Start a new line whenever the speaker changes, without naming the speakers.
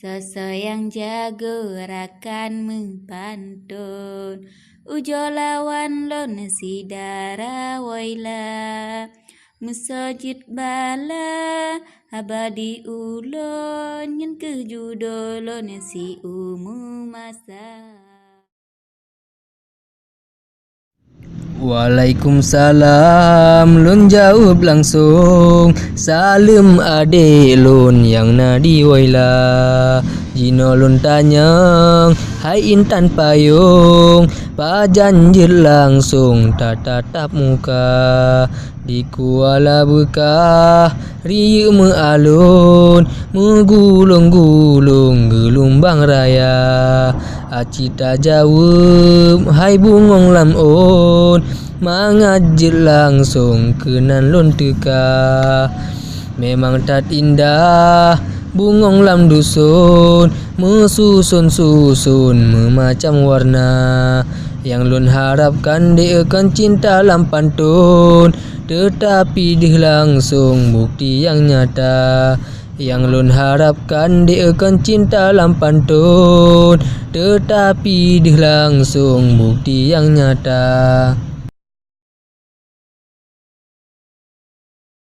Sosok jago rakan mempantun, ujo lawan lon sidara waila, musajid bala abadi ulon yang kejudolon si masa.
Waalaikumsalam, lun jawab langsung. Salam ade lun yang nadi waila. Jino lun tanyang, hai intan payung, pajanjir langsung tak tatap muka. Di Kuala Bekah, riu mealun, menggulung-gulung gelombang raya. Acita jawab, hai bungong lam on, mangajir langsung kenan lon teka. Memang tak indah bungong lam dusun, mesusun-susun memacam warna. Yang lun harapkan dia akan cinta lam pantun, tetapi dia langsung bukti yang nyata. Yang lun harapkan dia akan cinta lam pantun, tetapi dia langsung bukti yang nyata.